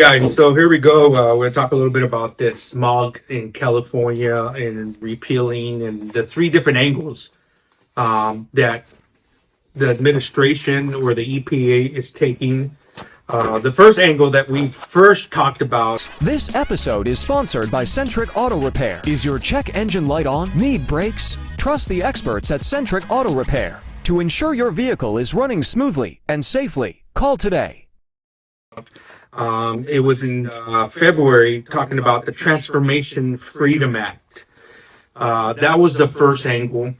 Guys, so here we go. We're going to talk a little bit about this smog in California and repealing and the three different angles that the administration or the EPA is taking. The first angle that we first talked about. This episode is sponsored by Centric Auto Repair. Is your check engine light on? Need brakes? Trust the experts at Centric Auto Repair. To ensure your vehicle is running smoothly and safely, call today. It was in February, talking about the Transformation Freedom Act. That was the first angle.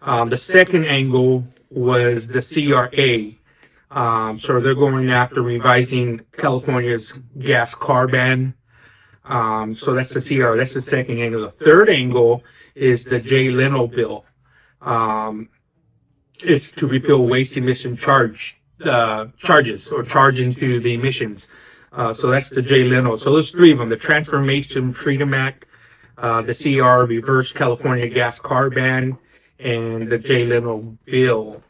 The second angle was the CRA. So they're going after revising California's gas car ban. So that's the CRA. That's the second angle. The third angle is the Jay Leno Bill. It's to repeal waste emission charges or charging to the emissions. So that's the Jay Leno. So there's three of them: the Transformation Freedom Act, the CR Reverse California Gas Car Ban, and the Jay Leno Bill.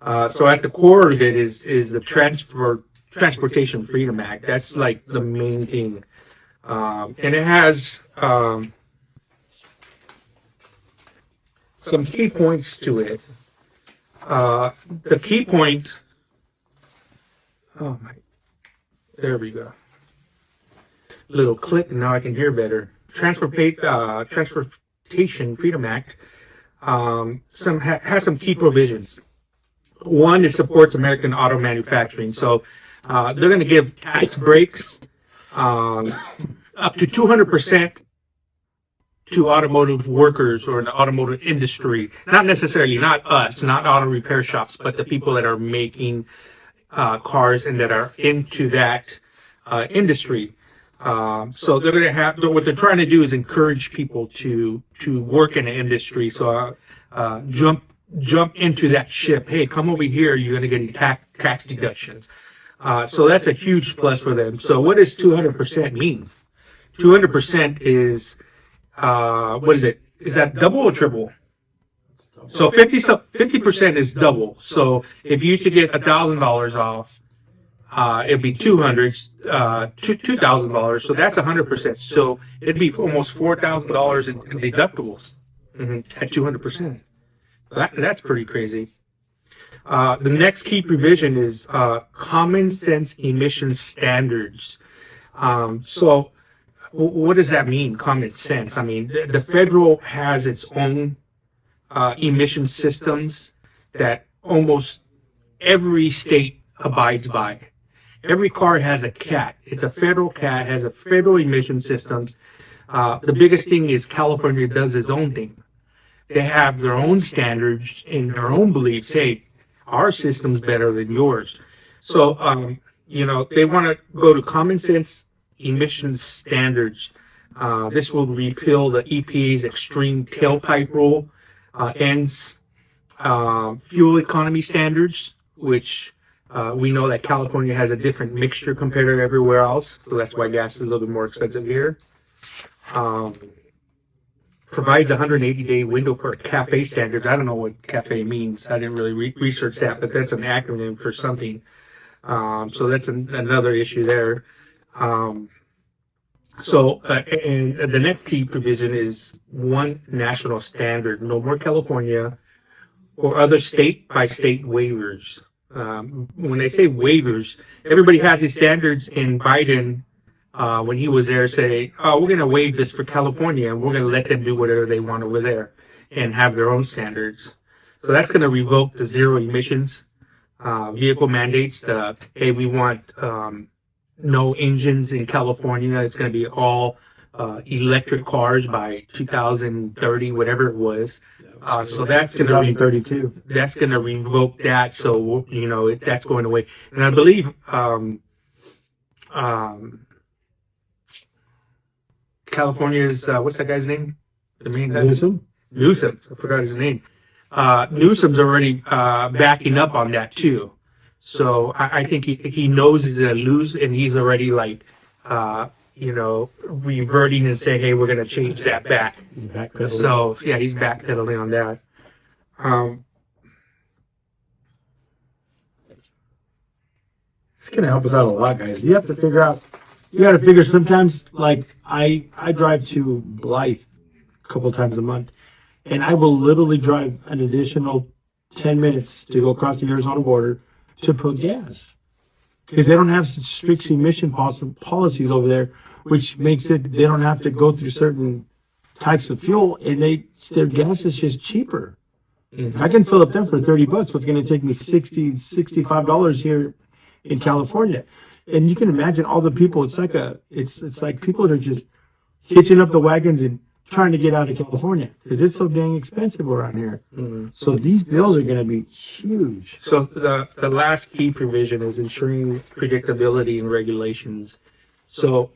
So at the core of it is the Transportation Freedom Act. That's like the main thing, and it has some key points to it. The key point. Oh my. There we go. Little click, and now I can hear better. Transportation Freedom Act has some key provisions. One, it supports American auto manufacturing. So they're going to give tax breaks up to 200% to automotive workers or the automotive industry. Not necessarily, not us, not auto repair shops, but the people that are making cars and that are into that industry. So they're going to have, what they're trying to do is encourage people to work in the industry. So jump into that ship. Hey, come over here. You're going to get tax deductions. So that's a huge plus for them. So what does 200% mean? 200% is, what is it? Is that double or triple? So 50% is double. So if you used to get $1,000 off, it'd be $2,000. So that's 100%. So it'd be almost $4,000 in deductibles at 200%. That's pretty crazy. The next key provision is common sense emission standards. So what does that mean? Common sense. I mean, the federal has its own emission systems that almost every state abides by. Every car has a CAT. It's a federal CAT, has a federal emission systems. The biggest thing is California does its own thing. They have their own standards and their own beliefs. Hey, our system's better than yours. So, they want to go to common sense emissions standards. This will repeal the EPA's extreme tailpipe rule. Ends fuel economy standards, which we know that California has a different mixture compared to everywhere else, so that's why gas is a little bit more expensive here. Provides a 180-day window for CAFE standards. I don't know what CAFE means. I didn't really research that, but that's an acronym for something. So that's another issue there. So the next key provision is one national standard. No more California or other state-by-state waivers. When they say waivers, everybody has these standards, and Biden, when he was there, say, oh, we're going to waive this for California, and we're going to let them do whatever they want over there and have their own standards. So that's going to revoke the zero emissions vehicle mandates. Hey, we want no engines in California. It's going to be all electric cars by 2030, whatever it was. So that's going to 2032. That's going to revoke that. So that's going away. And I believe California's what's that guy's name? The main guy. Newsom. I forgot his name. Newsom's already backing up on that too. So I think he knows he's going to lose, and he's already reverting and saying, hey, we're going to change that back. So, yeah, he's backpedaling on that. It's going to help us out a lot, guys. You got to figure sometimes, like, I drive to Blythe a couple times a month, and I will literally drive an additional 10 minutes to go across the Arizona border to put gas. Because they don't have such strict emission policies over there, which makes it, they don't have to go through certain types of fuel, and their gas is just cheaper. If I can fill up them for $30, what's going to take me $65 here in California? And you can imagine all the people. It's like people that are just hitching up the wagons and trying to get out of California because it's so dang expensive around here. So these bills are going to be huge. So the last key provision is ensuring predictability in regulations. So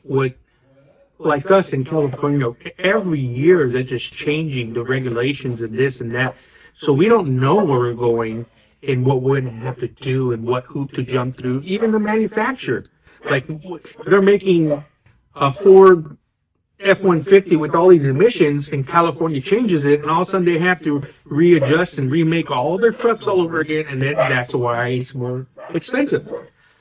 like us in California, every year they're just changing the regulations and this and that. So we don't know where we're going and what we're going to have to do and what hoop to jump through. Even the manufacturer, like they're making a Ford F-150 with all these emissions, and California changes it, and all of a sudden they have to readjust and remake all their trucks all over again, and then that's why it's more expensive.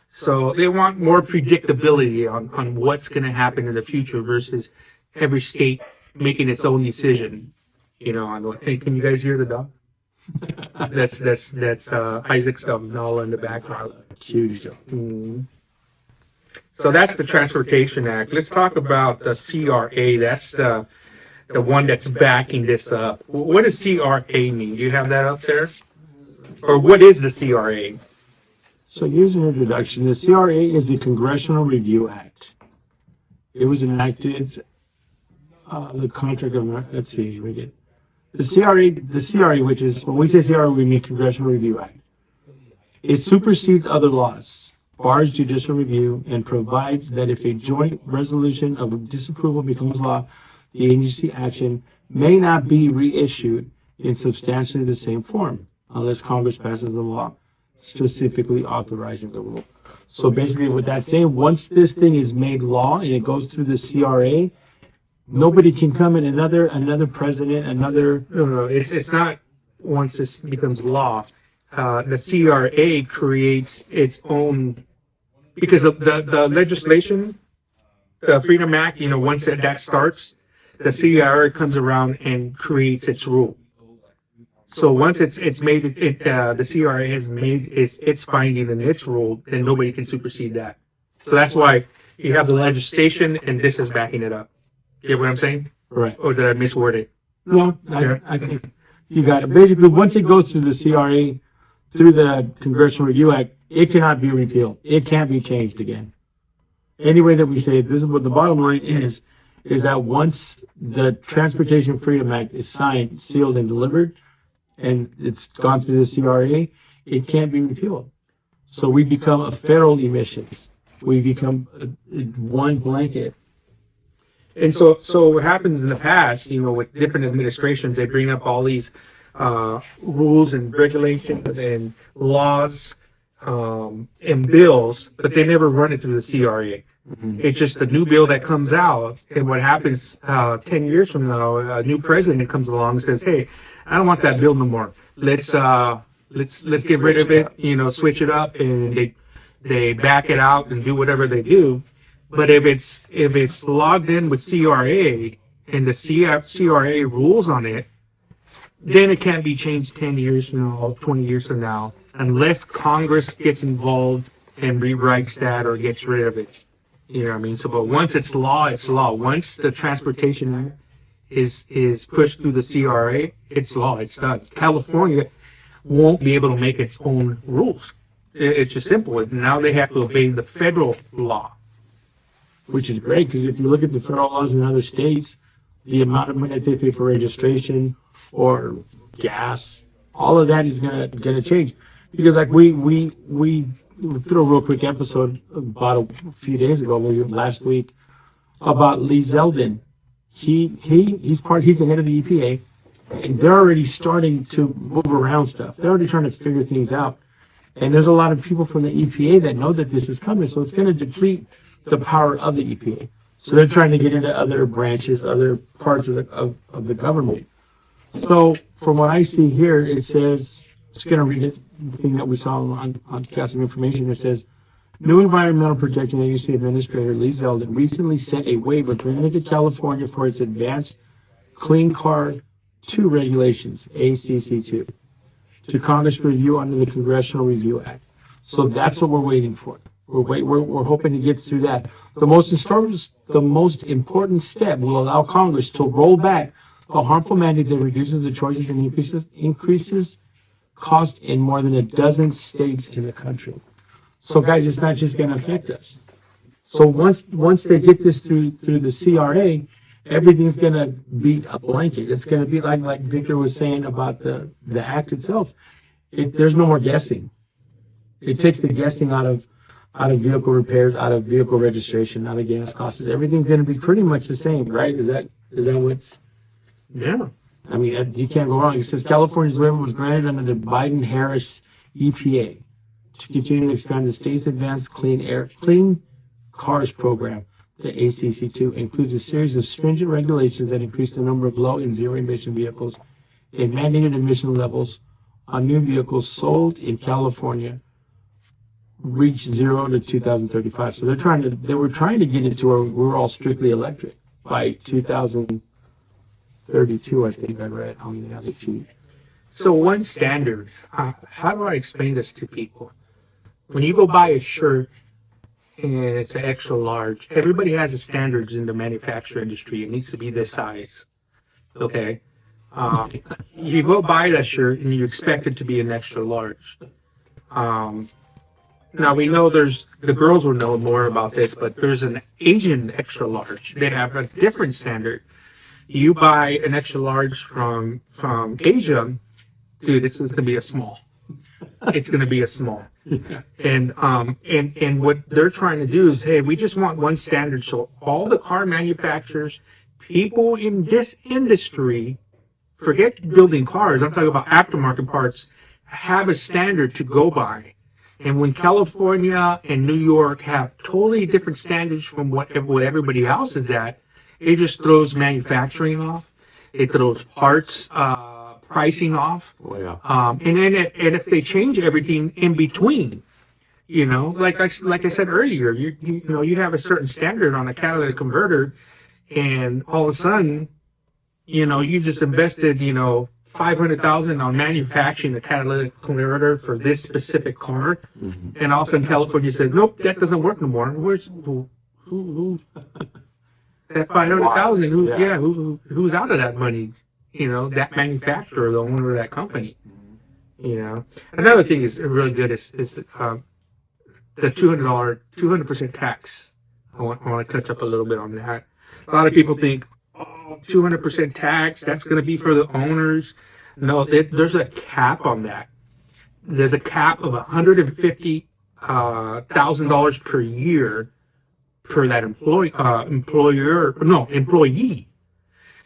So they want more predictability on what's going to happen in the future versus every state making its own decision. On what. Hey, can you guys hear the dog? That's Isaac's dog, Nala, in the background. Huge. So that's the Transportation Act. Let's talk about the CRA. That's the one that's backing this up. What does CRA mean? Do you have that up there? Or what is the CRA? So here's an introduction. The CRA is the Congressional Review Act. It was enacted, the contract of, let's see, we get the CRA, which is, when we say CRA, we mean Congressional Review Act. It supersedes other laws, bars judicial review, and provides that if a joint resolution of disapproval becomes law, the agency action may not be reissued in substantially the same form unless Congress passes the law specifically authorizing the rule. So basically what that's saying, once this thing is made law and it goes through the CRA, nobody can come in, another president, No, it's not once this becomes law. The CRA creates its own, because of the legislation, the Freedom Act, once that starts, the CRA comes around and creates its rule. So once it's made, the CRA has made its finding and its rule, then nobody can supersede that. So that's why you have the legislation, and this is backing it up. You get what I'm saying? Right. Or did I misword it? No, I think you got it. Basically, once it goes through the CRA, through the Congressional Review Act, it cannot be repealed. It can't be changed again. Any way that we say it, this is what the bottom line is that once the Transportation Freedom Act is signed, sealed, and delivered, and it's gone through the CRA, it can't be repealed. So we become a federal emissions. We become one blanket. And so what happens in the past, with different administrations, they bring up all these rules and regulations and laws and bills, but they never run it through the CRA. It's just a new bill that comes out, and what happens 10 years from now, a new president comes along and says, "Hey, I don't want that bill no more. Let's get rid of it. Switch it up," and they back it out and do whatever they do. But if it's logged in with CRA and the CRA rules on it, then it can't be changed 10 years from now, 20 years from now, unless Congress gets involved and rewrites that or gets rid of it. You know what I mean? So, but once it's law, it's law. Once the Transportation Act is pushed through the CRA, it's law. It's done. California won't be able to make its own rules. It's just simple. Now they have to obey the federal law. Which is great, because if you look at the federal laws in other states, the amount of money that they pay for registration or gas, all of that is gonna change. Because like we threw a real quick episode about a few days ago, maybe last week, about Lee Zeldin. He's the head of the EPA, and they're already starting to move around stuff. They're already trying to figure things out. And there's a lot of people from the EPA that know that this is coming, so it's going to deplete the power of the EPA. So they're trying to get into other branches, other parts of the government. So from what I see here, it says, just going to read it, the thing that we saw on Gasoline Information, it says, New Environmental Protection Agency Administrator Lee Zeldin recently sent a waiver granted to California for its Advanced Clean Car 2 regulations, ACC2, to Congress for review under the Congressional Review Act. So that's what we're waiting for. We're hoping to get through that. The most important step will allow Congress to roll back the harmful mandate that reduces the choices and increases cost in more than a dozen states in the country. So guys, it's not just going to affect us. So once they get this through the CRA, everything's going to be a blanket. It's going to be like Victor was saying about the act itself. There's no more guessing. It takes the guessing out of vehicle repairs, out of vehicle registration, out of gas costs. Everything's going to be pretty much the same, right? Is that what's? Yeah. I mean, you can't go wrong. It says California's waiver was granted under the Biden-Harris EPA to continue to expand the state's advanced clean cars program. The ACC2 includes a series of stringent regulations that increase the number of low and zero emission vehicles and mandated emission levels on new vehicles sold in California reach 0 to 2035. So they were trying to get it to where we're all strictly electric by 2032, I think I read on the other sheet. So one standard, how do I explain this to people? When you go buy a shirt and it's an extra large, everybody has a standards in the manufacturer industry. It needs to be this size. Okay? You go buy that shirt and you expect it to be an extra large. Now we know the girls will know more about this, but there's an Asian extra large. They have a different standard. You buy an extra large from Asia, dude, it's going to be a small. It's going to be a small. And what they're trying to do is, hey, we just want one standard. So all the car manufacturers, people in this industry, forget building cars, I'm talking about aftermarket parts, have a standard to go by. And when California and New York have totally different standards from what everybody else is at, it just throws manufacturing off. It throws parts pricing off. Oh, yeah. And if they change everything in between, like I said earlier, you have a certain standard on a catalytic converter, and all of a sudden, you just invested, $500,000 on manufacturing a catalytic converter for this specific car, and all of a sudden California says, nope, that doesn't work no more. Who that $500,000? Who's out of that money? That manufacturer, the owner of that company. Another thing is really good is the $200% tax. I want to touch up a little bit on that. A lot of people think, 200% tax, that's going to be for the owners. No, there's a cap on that. There's a cap of $150,000 per year per that employee.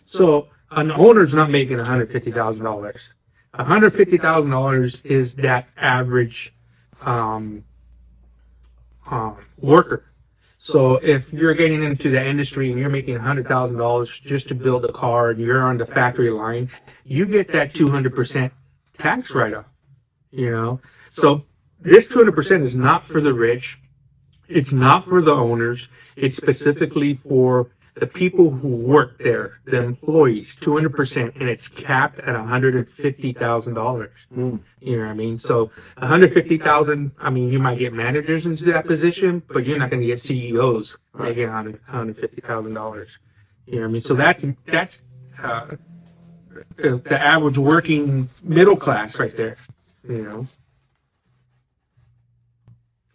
So an owner's not making $150,000. $150,000 is that average worker. So if you're getting into the industry and you're making $100,000 just to build a car and you're on the factory line, you get that 200% tax write-off. So this 200% is not for the rich. It's not for the owners. It's specifically for the people who work there, the employees, 200%, and it's capped at $150,000. You know what I mean? So $150,000. I mean, you might get managers into that position, but you're not going to get CEOs making $150,000. You know what I mean? So that's the average working middle class right there.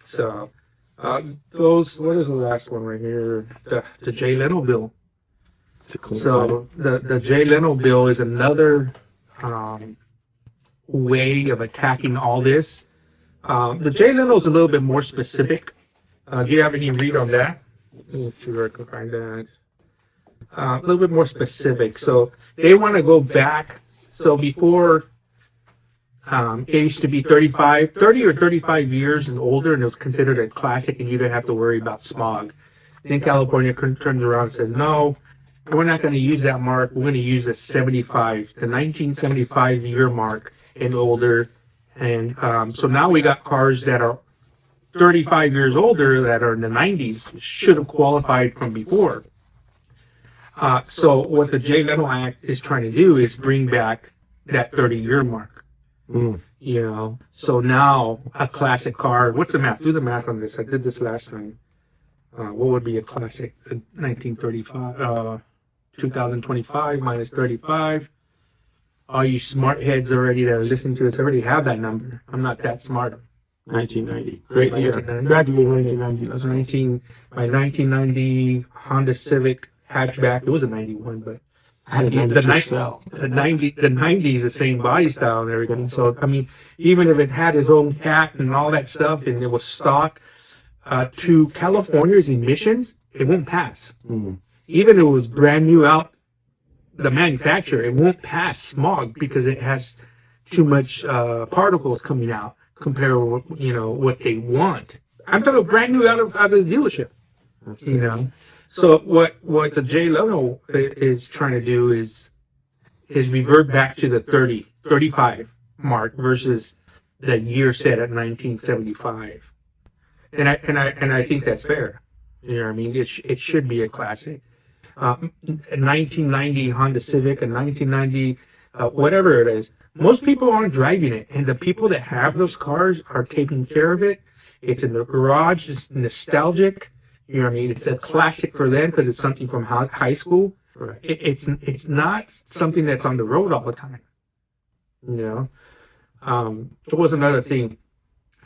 So. What is the last one right here? The Jay Leno Bill. So the Jay Leno Bill is another way of attacking all this. The Jay Leno is a little bit more specific. Do you have any read on that? Let me see where I can find that. A little bit more specific. So they want to go back. So before it used to be 30 or 35 years and older, and it was considered a classic, and you didn't have to worry about smog. Then California turns around and says, no, we're not going to use that mark. We're going to use the 1975 year mark and older. And so now we got cars that are 35 years older that are in the 90s should have qualified from before. So what the Jay Leno Act is trying to do is bring back that 30-year mark. You know, so now a classic car. What's the math? Do the math on this. I did this last time. What would be a classic? 1935, 2025 minus 35. All you smart heads already that are listening to this already have that number. I'm not that smart. 1990. Great year. 1990. Graduated 1990. That's 1990 Honda Civic hatchback. It was a 91, but I had a 92 cell. the 90s, the same body style and everything. So, I mean, even if it had its own cat and all that stuff and it was stock, to California's emissions, it won't pass. Even if it was brand new out the manufacturer, it won't pass smog because it has too much particles coming out compared to what they want. I'm talking brand new out of the dealership. You know. So what the Jay Leno is trying to do is revert back to the 35 mark versus the year set at 1975, and I think that's fair. You know what I mean? It should be a classic. A 1990 Honda Civic, a 1990 whatever it is. Most people aren't driving it, and the people that have those cars are taking care of it. It's in the garage. It's nostalgic. You know what I mean? It's a classic for them because it's something from high school. Right. It's not something that's on the road all the time. You know, it was another thing.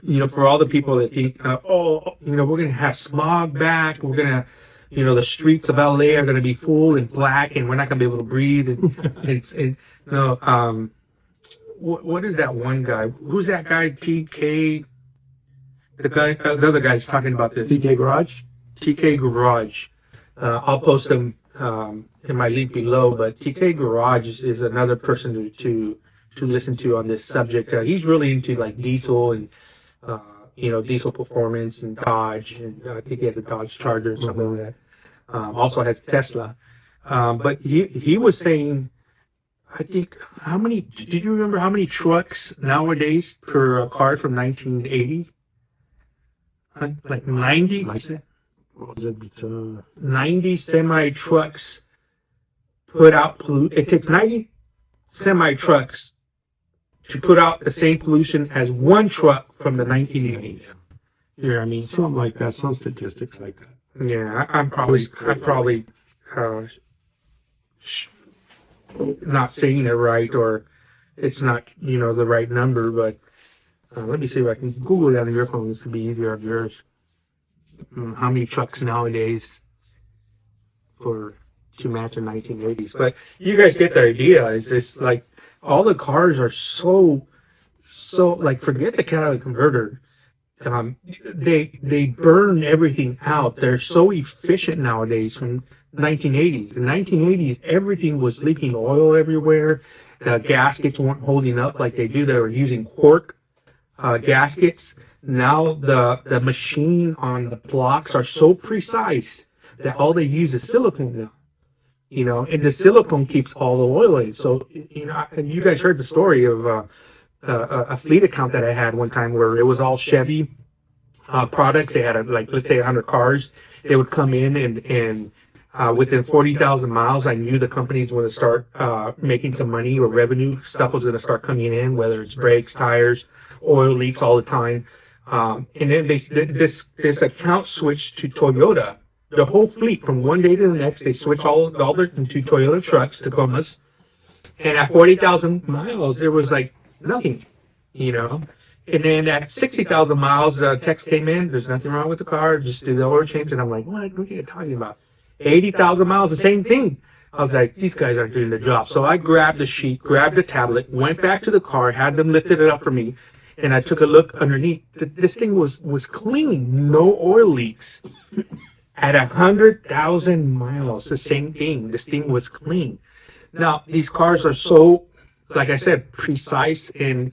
You know, for all the people that think, we're gonna have smog back. We're gonna, the streets of LA are gonna be full and black, and we're not gonna be able to breathe. What is that one guy? Who's that guy? TK. The other guy's talking about this. TK Garage. TK Garage. I'll post them in my link below, but TK Garage is another person to listen to on this subject. He's really into like diesel and diesel performance and Dodge, and I think he has a Dodge Charger or something like that. Also has Tesla. But he was saying, I think, did you remember how many trucks nowadays per car from 1980? Like 90? What was it? 90 semi trucks put out pollution. It takes 90 semi trucks to put out the same pollution as one truck from the 1980s. You know what I mean? Something like that. Some statistics like that. Yeah, I'm probably not saying it right, or it's not the right number. But let me see if I can Google that on your phone. This would be easier on yours. How many trucks nowadays to match the 1980s? But you guys get the idea. It's just like all the cars are so like, forget the catalytic converter. They burn everything out. They're so efficient nowadays from 1980s. The 1980s, everything was leaking oil everywhere. The gaskets weren't holding up like they do. They were using cork gaskets. Now the machine on the blocks are so precise that all they use is silicone now. And the silicone keeps all the oil in. So, you guys heard the story of a fleet account that I had one time where it was all Chevy products. They had let's say 100 cars. They would come in and within 40,000 miles, I knew the companies were going to start making some money or revenue. Stuff was going to start coming in, whether it's brakes, tires, oil leaks all the time. And then this account switched to Toyota. The whole fleet, from one day to the next, they switched all their into Toyota trucks, Tacomas. And at 40,000 miles, there was like nothing, And then at 60,000 miles, the text came in. There's nothing wrong with the car. Just do the oil change. And I'm like, what are you talking about? 80,000 miles, the same thing. I was like, these guys aren't doing the job. So I grabbed the sheet, grabbed the tablet, went back to the car, had them lifted it up for me. And I took a look underneath. This thing was clean. No oil leaks. At 100,000 miles, the same thing. This thing was clean. Now, these cars are so, like I said, precise in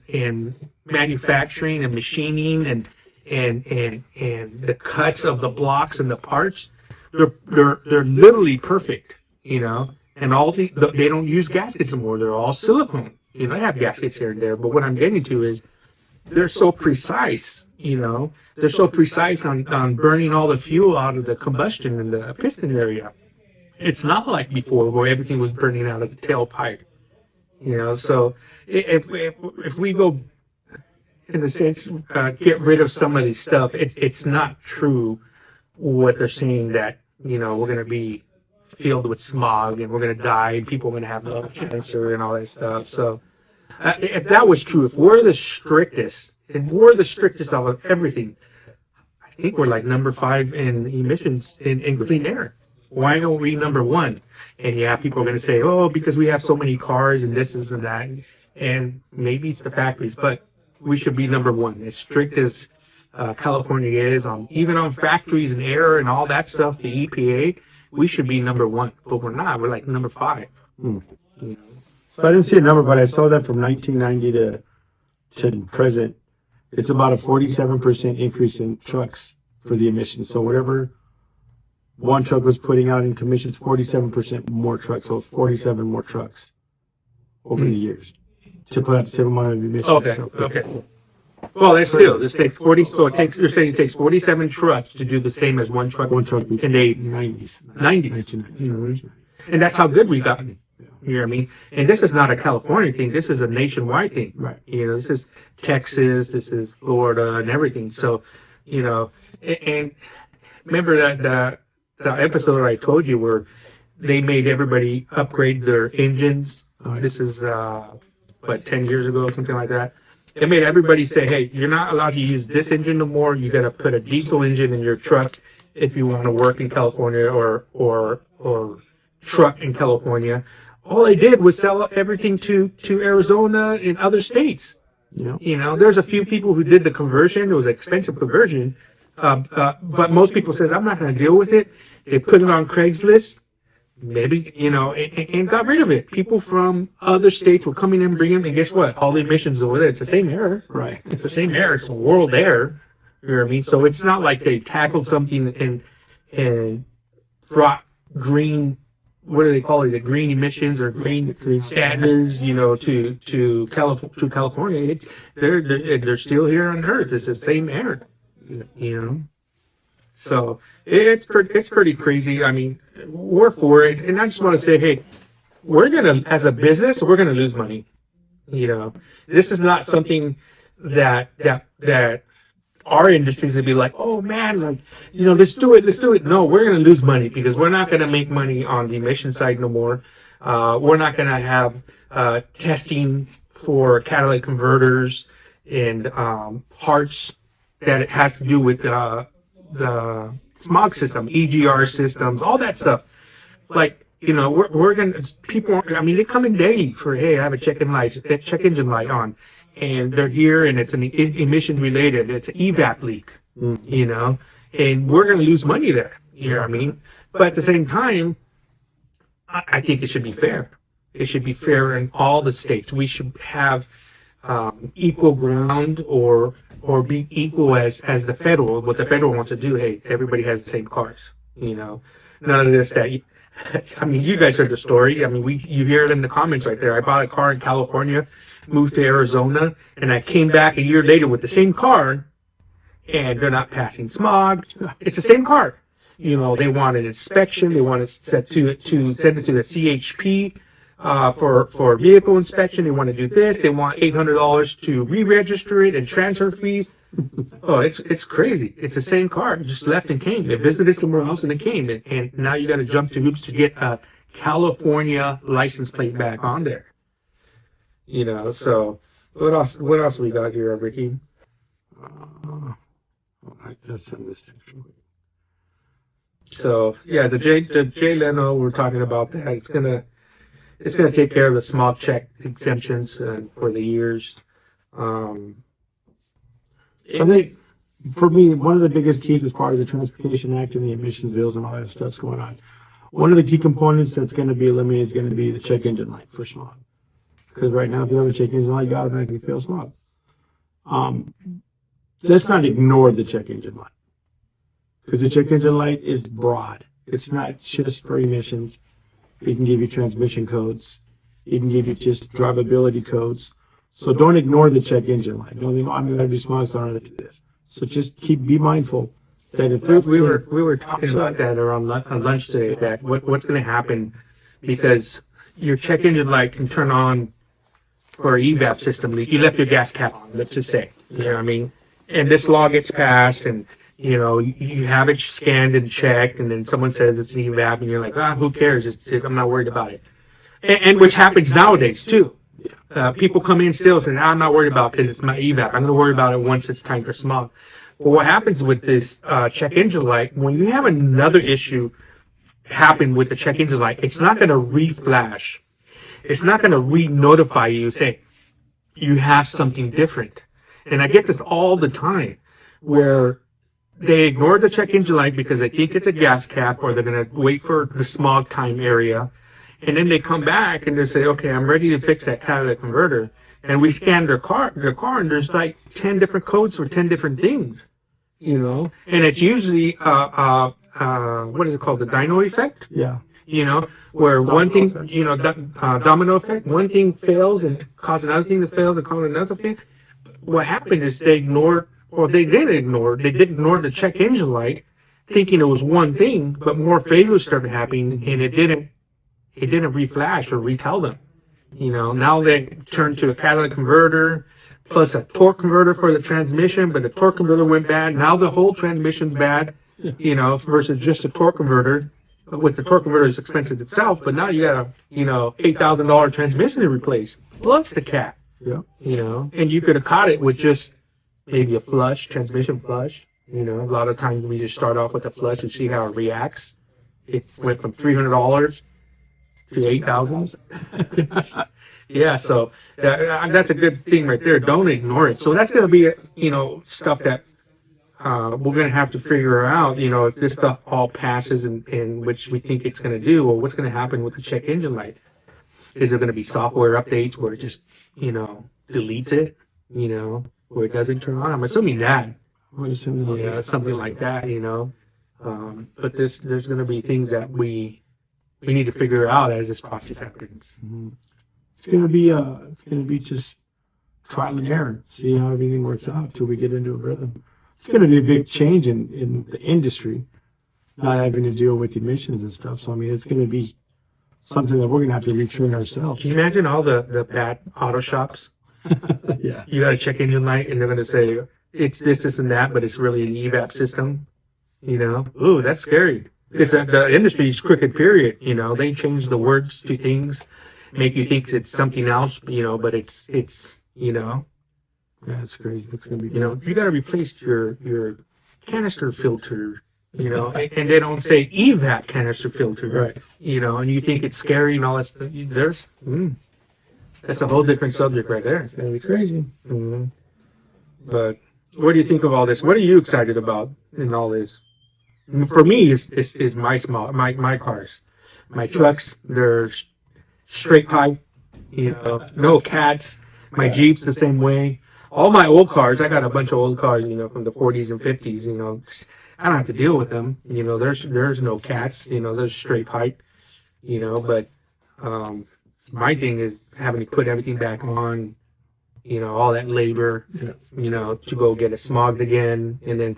manufacturing and machining and the cuts of the blocks and the parts. They're literally perfect, And they don't use gaskets anymore. They're all silicone. They have gaskets here and there. But what I'm getting to is, they're so precise, you know. They're so precise on burning all the fuel out of the combustion in the piston area. It's not like before where everything was burning out of the tailpipe, you know. So if we go, in a sense, get rid of some of these stuff, it's not true what they're saying that, you know, we're going to be filled with smog and we're going to die and people are going to have lung cancer and all that stuff. So if that was true, if we're the strictest, and we're the strictest of everything, I think we're like number 5 in emissions in clean air. Why don't we number 1? And yeah, people are going to say, oh, because we have so many cars and this and that. And maybe it's the factories, but we should be number 1. As strict as California is, even on factories and air and all that stuff, the EPA, we should be number 1. But we're not. We're like number 5. You know? So I didn't see a number, but I saw that from 1990 to present, it's about a 47% increase in trucks for the emissions. So whatever one truck was putting out in emissions, 47% more trucks. So 47 more trucks over the years to put out the same amount of emissions. Okay. So, Okay. Well, it's still, just take 40. So it takes. You're saying it takes 47 trucks to do the same as one truck. One truck in the 90s. 90s. And that's how good we've gotten. You know what I mean? And this is not a California thing. This is a nationwide thing. Right. You know, this is Texas, this is Florida, and everything. So, you know, and remember that the episode I told you where they made everybody upgrade their engines. This is 10 years ago, something like that. They made everybody say, hey, you're not allowed to use this engine no more. You got to put a diesel engine in your truck if you want to work in California or truck in California. All they did was sell everything to Arizona and other states. You know, there's a few people who did the conversion. It was an expensive conversion. But most people says, I'm not going to deal with it. They put it on Craigslist, maybe, you know, and got rid of it. People from other states were coming in, bringing, and guess what? All the emissions over there, it's the same air. Right. It's the same air. It's the world air. You know what I mean? So it's not like they tackled something and brought green, what do they call it? The green emissions or green standards, you know, to California. They're still here on Earth. It's the same air, you know. So it's pretty crazy. I mean, we're for it, and I just want to say, hey, as a business, we're gonna lose money. You know, this is not something that our industry is gonna be like, oh man, like, you know, let's do it. No, we're gonna lose money because we're not gonna make money on the emission side no more. We're not gonna have testing for catalytic converters and parts that it has to do with the smog system, EGR systems, all that stuff. Like, you know, we're gonna, people, I mean, they come in daily for, hey, I have a check engine light on, and they're here, and it's an emission related, it's an evap leak, you know, and we're gonna lose money there, you know what I mean? But at the same time, I think it should be fair. It should be fair in all the states. We should have equal ground or be equal as the federal, what the federal wants to do. Hey, everybody has the same cars, you know, none of this that. I mean, you guys heard the story. I mean, you hear it in the comments right there. I bought a car in California, moved to Arizona, and I came back a year later with the same car, and they're not passing smog. It's the same car. You know, they want an inspection. They want it send it to the CHP for vehicle inspection. They want to do this. They want $800 to re-register it and transfer fees. Oh, it's crazy. It's the same car. It just left and came. They visited somewhere else and they came. And now you got to jump to hoops to get a California license plate back on there. You know, so what else we got here, Ricky? Let's send this thing. So yeah, the Jay Leno, we're talking about that. It's gonna take care of the smog check exemptions for the years. I think, for me, one of the biggest keys as far as the Transportation Act and the emissions bills and all that stuff's going on, one of the key components that's going to be eliminated is going to be the check engine light for smog. Because right now, if you have a check engine light, you automatically fail smog. Let's not ignore the check engine light. Because the check engine light is broad. It's not just for emissions. It can give you transmission codes. It can give you just drivability codes. So don't ignore the check engine light. Don't think, oh, I'm going to do smog, so I don't have to do this. So just be mindful that if We were talking about that around on lunch today, that what's going to happen, because your check engine light can turn on for an evap system. You left your gas cap on, let's just say, you know what I mean? And this law gets passed, and you know, you have it scanned and checked, and then someone says it's an evap, and you're like, who cares? I'm not worried about it. And which happens nowadays too. People come in still saying, I'm not worried about it because it's my evap. I'm going to worry about it once it's time for smog. But what happens with this check engine light, when you have another issue happen with the check engine light, it's not going to re-flash. It's not going to re-notify you, say, you have something different. And I get this all the time, where they ignore the check engine light because they think it's a gas cap, or they're going to wait for the smog time area. And then they come back and they say, okay, I'm ready to fix that catalytic converter. And we scan their car, and there's like 10 different codes for 10 different things, you know? And it's usually, what is it called? The dyno effect? Yeah. You know, where one thing, you know, domino effect, one thing fails and causes another thing to fail to cause another thing. What happened is they did ignore the check engine light, thinking it was one thing, but more failures started happening, and it didn't reflash or retell them. You know, now they turn to a catalytic converter plus a torque converter for the transmission, but the torque converter went bad. Now the whole transmission's bad, you know, versus just a torque converter. With the torque converter, it's expensive itself, but now you got a, you know, $8,000 transmission to replace, plus the cap. Yeah. You know, and you could have caught it with just maybe a transmission flush. You know, a lot of times we just start off with a flush and see how it reacts. It went from $300 to $8,000. Yeah, so that's a good thing right there. Don't ignore it. So that's going to be, you know, stuff that we're going to have to figure out, you know, if this stuff all passes and which we think it's going to do, or what's going to happen with the check engine light. Is there going to be software updates where it just, you know, deletes it, you know, where it doesn't turn on? I'm assuming that. I would assume Yeah, something like that, you know. But there's going to be things that we need to figure out as this process happens. Mm-hmm. It's going to be just trial and error. See how everything works out until we get into a rhythm. It's going to be a big change in the industry, not having to deal with emissions and stuff. So I mean, it's going to be something that we're going to have to retrain ourselves. Can you imagine all the bad auto shops? Yeah. You got a check engine light, and they're going to say it's this, and that, but it's really an evap system. You know, ooh, that's scary. Because the industry's crooked, period. You know, they change the words to things, make you think it's something else, you know, but it's you know. Yeah, it's crazy. It's going to be, you know, you got to replace your canister filter, you know, and they don't say evap canister filter, right? You know, and you think it's scary and all that stuff. That's a whole different subject right there. It's going to be crazy. Mm-hmm. But what do you think of all this? What are you excited about in all this? For me, is my cars, my trucks. They're straight pipe, you know, no cats. My Jeep's the same way. All my old cars, I got a bunch of old cars, you know, from the 40s and 50s, you know. I don't have to deal with them. You know, there's no cats, you know, there's straight pipe, you know, but my thing is having to put everything back on, you know, all that labor, you know, to go get it smogged again and then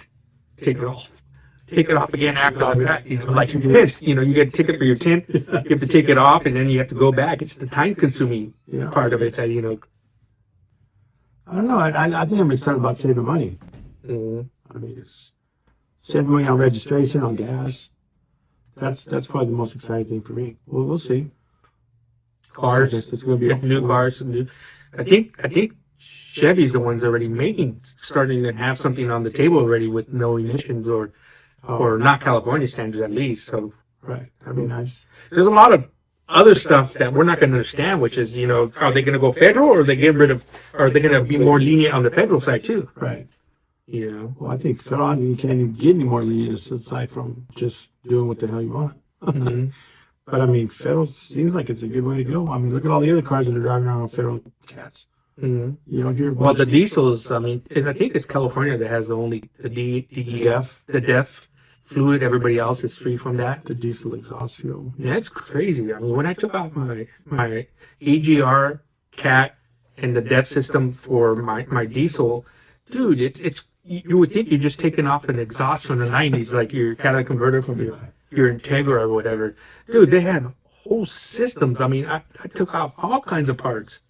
take it off again after all that, you know, like your tint, you know, you get a ticket for your tint, you have to take it off and then you have to go back. It's the time consuming part of it that, you know. I don't know. I think I'm excited about saving money. Mm-hmm. I mean, it's saving money on registration, on gas. That's probably the most exciting thing for me. Well, we'll see. Cars, it's going to be new cars. I think Chevy's the ones already starting to have something on the table already with no emissions or not California standards at least. So right, that'd be nice. There's a lot of other stuff that we're not going to understand, which is, you know, are they going to go federal, or are they going to be more lenient on the federal side too? Right. You know. Well, I think federal, you can't even get any more lenient aside from just doing what the hell you want. Mm-hmm. But I mean, federal seems like it's a good way to go. I mean, look at all the other cars that are driving around with federal cats. Mm-hmm. You don't hear. Well, the diesels. I mean, I think it's California that has the DEF fluid. Everybody else is free from that. The diesel exhaust fuel. Yeah, it's crazy. I mean, when I took off my AGR, CAT, and the DEF system for my diesel, dude, it's you would think you're just taking off an exhaust from the 90s, like your catalytic converter from your Integra or whatever. Dude, they had whole systems. I mean, I took off all kinds of parts.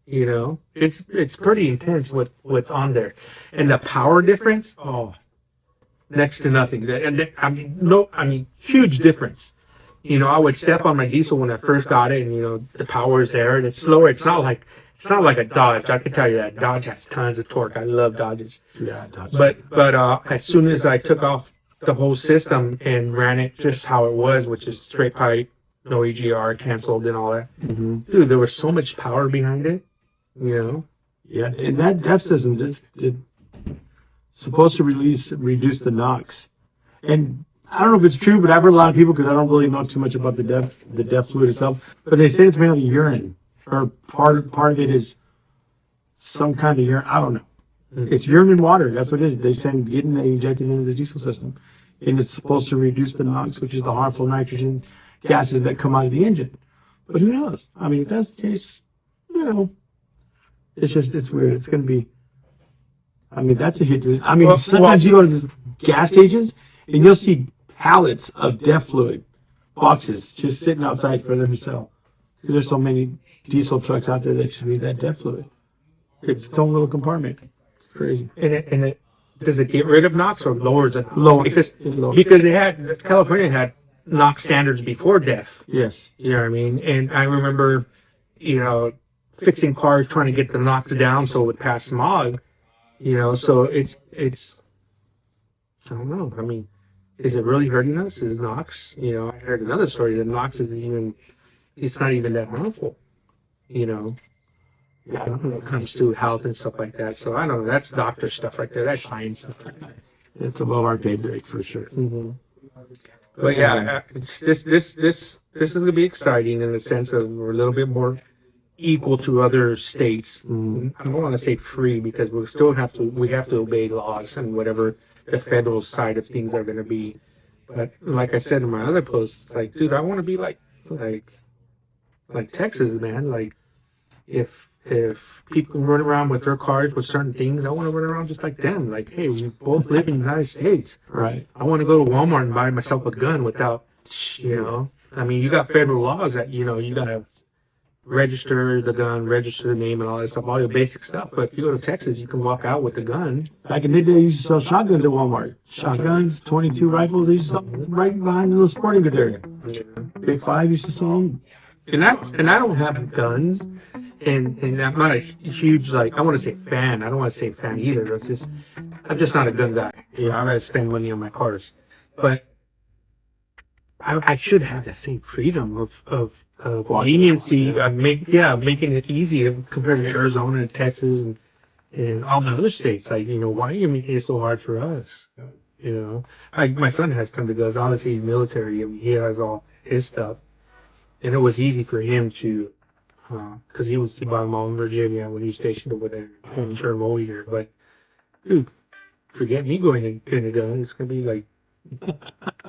You know, it's pretty intense what's on there, and the power difference, oh, next to nothing. I mean, huge difference. You know, I would step on my diesel when I first got it, and you know, the power is there, and it's slower. It's not like a Dodge. I can tell you that Dodge has tons of torque. I love Dodges. Yeah, Dodge. But as soon as I took off the whole system and ran it just how it was, which is straight pipe, no EGR, canceled, and all that, dude, there was so much power behind it. You know. Yeah, and that DEF system is supposed to reduce the NOx, and I don't know if it's true, but I've heard a lot of people, because I don't really know too much about the DEF fluid itself, but they say it's mainly urine, or part of it is some kind of urine. I don't know. It's urine and water. That's what it is. They send getting it injected into the diesel system, and it's supposed to reduce the NOx, which is the harmful nitrogen gases that come out of the engine. But who knows? I mean, if that's the case, you know, it's weird. It's going to be. I mean, that's a hit. I mean, sometimes you go to these gas stations and you'll see pallets of DEF fluid boxes just sitting outside for them to sell, because there's so many diesel trucks out there that just need that DEF fluid. It's its own little compartment. It's crazy. And does it get rid of NOx or lowers it? Lower. Because California had NOx standards before DEF. Yes. You know what I mean? And I remember, you know, fixing cars trying to get the NOx down so it would pass smog. You know, so it's I don't know. I mean, is it really hurting us? Is NOx? You know, I heard another story that NOx it's not even that harmful. You know, when it comes to health and stuff like that. So I don't know. That's doctor stuff right there. That's science stuff like that. It's above our pay grade for sure. Mm-hmm. But yeah, this is gonna be exciting in the sense of we're a little bit more equal to other states. I don't want to say free, because we have to obey laws and whatever the federal side of things are going to be. But like I said in my other posts, it's like, dude, I want to be like Texas, man. Like if people run around with their cars with certain things, I want to run around just like them. Like, hey, we both live in the United States. Right. I want to go to Walmart and buy myself a gun without, you know, I mean, you got federal laws that, you know, you got to register the gun, register the name and all that stuff, all your basic stuff. But if you go to Texas, you can walk out with the gun. Back in the day, they used to sell shotguns at Walmart. Shotguns, 22 rifles, they used to sell right behind the little sporting goods area. Yeah. Big Five used to sell them. And I don't have guns, and I'm not a huge, like, I want to say fan. I don't want to say fan either. I'm just not a gun guy. You know, I rather spend money on my cars. But I should have the same freedom of leniency, making it easy compared to Arizona and Texas and all the other states. Like, you know, why are you making it so hard for us? You know, my son has tons of guns. Obviously, he's military. I mean, he has all his stuff, and it was easy for him to, because he bought them all in Virginia when he was stationed over there, in Sherman here. But dude, forget me going and getting a gun. It's gonna be like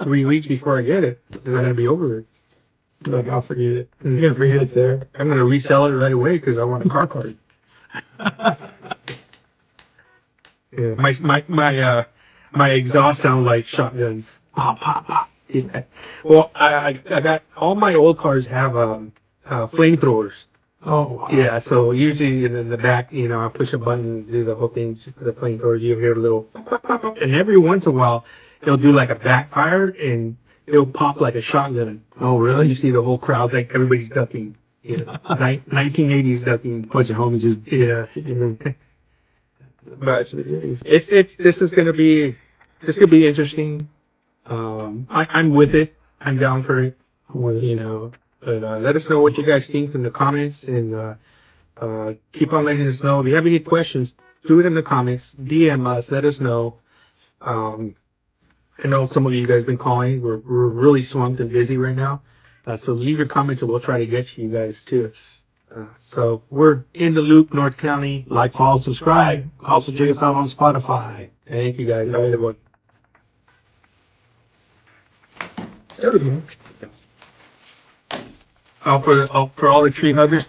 3 weeks before I get it. Then I'm gonna be over it. Like, I'll forget it. You're gonna forget it's there. I'm gonna resell it right away because I want a car card. Yeah, my exhaust sound like shotguns. Pop, pop, pop. Yeah. Well, I got all my old cars have flamethrowers. Oh, wow. Yeah, so usually in the back, you know, I push a button, do the whole thing for the flamethrowers. You hear a little pop, pop, pop, and every once in a while, it'll do like a backfire and it'll pop like a shotgun. Oh, really? You see the whole crowd, like everybody's ducking. You know, 1980s ducking. Bunch of homies just But this is gonna be interesting. I'm with it. I'm down for it. You know, but let us know what you guys think in the comments, and keep on letting us know if you have any questions. Do it in the comments. DM us. Let us know. I know some of you guys been calling. We're really swamped and busy right now. So leave your comments and we'll try to get to you guys too. So we're in the loop, North County. like, follow, subscribe. Also check us out on Spotify. Thank you guys. Have a good one. For all the tree huggers.